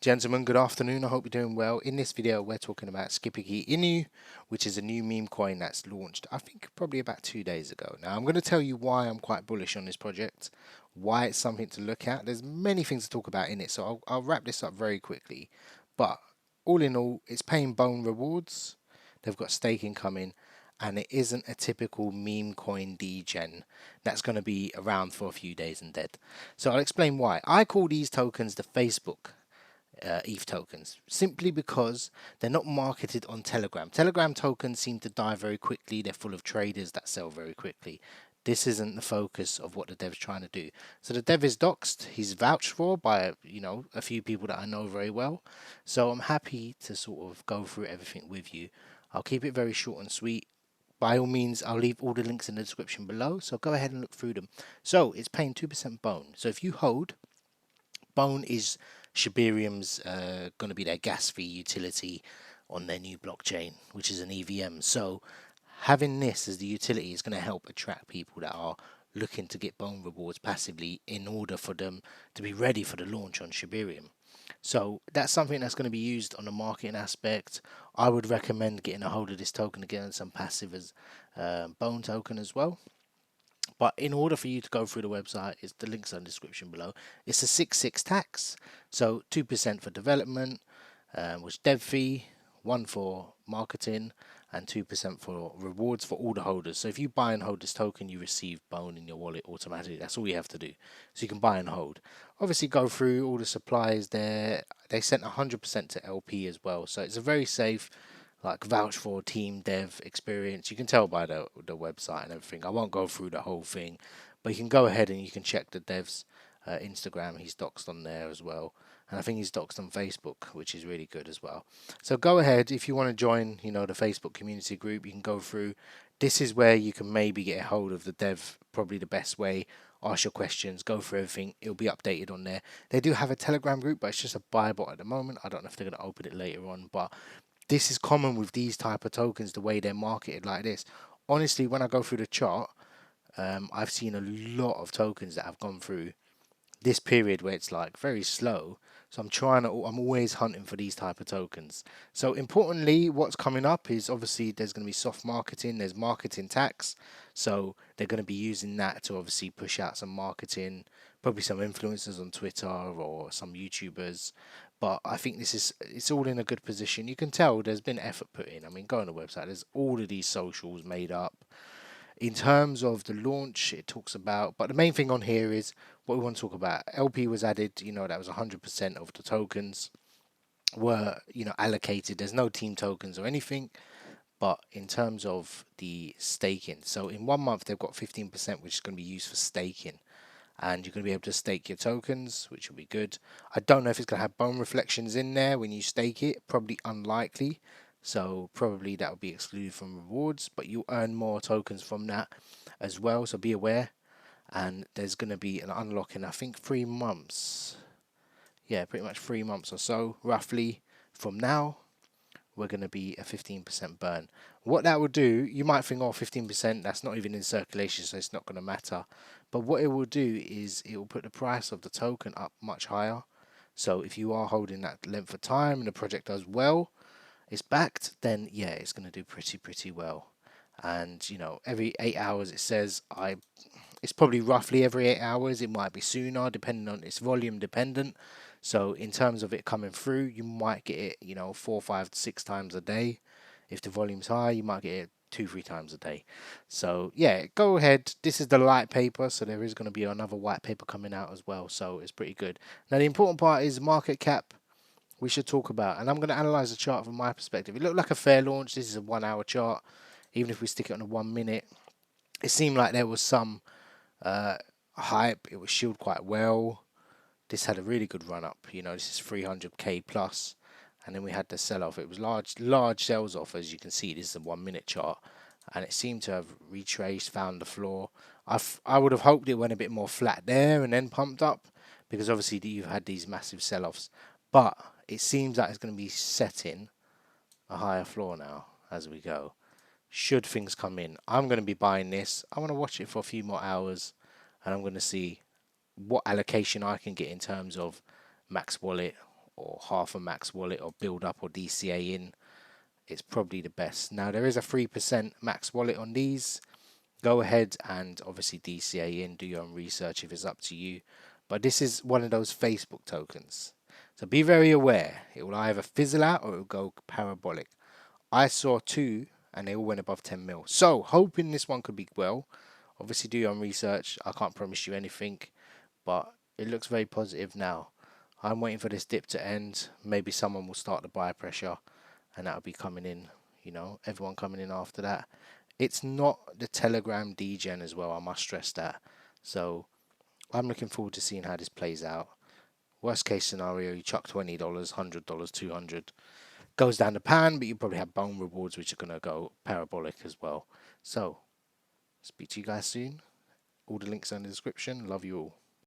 Gentlemen, good afternoon. I hope you're doing well. In this video, we're talking about Schipperke Inu, which is a new meme coin that's launched, I think, probably about 2 days ago. Now, I'm going to tell you why I'm quite bullish on this project, why it's something to look at. There's many things to talk about in it, so I'll wrap this up very quickly. But all in all, it's paying bone rewards. They've got staking coming, and it isn't a typical meme coin degen that's going to be around for a few days and dead. So I'll explain why. I call these tokens the Facebook ETH tokens, simply because they're not marketed on Telegram. Telegram tokens seem to die very quickly. They're full of traders that sell very quickly. This isn't the focus of what the dev's trying to do. So the dev is doxed. He's vouched for by a few people that I know very well. So I'm happy to sort of go through everything with you. I'll keep it very short and sweet. By all means, I'll leave all the links in the description below, so go ahead and look through them. So it's paying 2% bone. So if you hold, bone is Shibarium's going to be their gas fee utility on their new blockchain, which is an EVM. So having this as the utility is going to help attract people that are looking to get bone rewards passively in order for them to be ready for the launch on Shibarium. So that's something that's going to be used on the marketing aspect. I would recommend getting a hold of this token to get on some passive as bone token as well. But in order for you to go through the website, it's the links in the description below. It's a 6.6 tax, so 2% for development, which dev fee, 1 for marketing, and 2% for rewards for all the holders. So if you buy and hold this token, you receive bone in your wallet automatically. That's all you have to do. So you can buy and hold. Obviously, go through all the supplies there. They sent 100% to LP as well, so it's a very safe, like, vouch for team dev experience. You can tell by the website and everything. I won't go through the whole thing, but you can go ahead and you can check the dev's Instagram. He's doxed on there as well, and I think he's doxed on Facebook, which is really good as well. So go ahead if you want to join the Facebook community group. You can go through. This is where you can maybe get a hold of the dev, probably the best way. Ask your questions, go through everything. It'll be updated on there. They do have a Telegram group, but it's just a buy bot at the moment. I don't know if they're going to open it later on, but this is common with these type of tokens, the way they're marketed like this. Honestly, when I go through the chart, I've seen a lot of tokens that have gone through this period where it's like very slow. So I'm always hunting for these type of tokens. So importantly, what's coming up is obviously there's going to be soft marketing, there's marketing tax. So they're going to be using that to obviously push out some marketing, probably some influencers on Twitter or some YouTubers. But I think it's all in a good position. You can tell there's been effort put in. I mean, go on the website, there's all of these socials made up. In terms of the launch, it talks about, but the main thing on here is what we want to talk about. LP was added, that was 100% of the tokens were, allocated. There's no team tokens or anything, but in terms of the staking, so in 1 month they've got 15%, which is going to be used for staking, and you're going to be able to stake your tokens, which will be good. I don't know if it's going to have bone reflections in there when you stake it, probably unlikely. So probably that will be excluded from rewards, but you earn more tokens from that as well. So be aware. And there's going to be an unlock in, I think, 3 months. Yeah, pretty much 3 months or so, roughly. From now, we're going to be a 15% burn. What that will do, you might think, oh, 15%, that's not even in circulation, so it's not going to matter. But what it will do is it will put the price of the token up much higher. So if you are holding that length of time and the project does well, it's backed, then yeah, it's going to do pretty well. And every 8 hours it says it's probably roughly every 8 hours. It might be sooner, depending on its volume dependent. So in terms of it coming through, you might get it 4, 5, 6 times a day. If the volume's high, you might get it 2, 3 times a day. So yeah, go ahead. This is the light paper, so there is going to be another white paper coming out as well, so it's pretty good. Now the important part is market cap. We should talk about, and I'm going to analyze the chart from my perspective. It looked like a fair launch. This is a 1 hour chart. Even if we stick it on a 1 minute, it seemed like there was some hype. It was shielded quite well. This had a really good run up. This is 300k plus, and then we had the sell off. It was large sells off, as you can see. This is a 1 minute chart, and it seemed to have retraced, found the floor. I would have hoped it went a bit more flat there and then pumped up, because obviously you've had these massive sell offs. But it seems like it's going to be setting a higher floor now as we go. Should things come in, I'm going to be buying this. I want to watch it for a few more hours, and I'm going to see what allocation I can get in terms of max wallet or half a max wallet or build up or DCA in, it's probably the best. Now there is a 3% max wallet on these. Go ahead and obviously DCA in, do your own research if it's up to you. But this is one of those Facebook tokens. So be very aware. It will either fizzle out or it will go parabolic. I saw two and they all went above 10 mil. So hoping this one could be well. Obviously do your own research. I can't promise you anything, but it looks very positive now. I'm waiting for this dip to end. Maybe someone will start the buy pressure and that'll be coming in, you know, everyone coming in after that. It's not the Telegram degen as well, I must stress that. So I'm looking forward to seeing how this plays out. Worst case scenario, you chuck $20, $100, $200, goes down the pan, but you probably have bone rewards which are going to go parabolic as well. So speak to you guys soon. All the links are in the description. Love you all.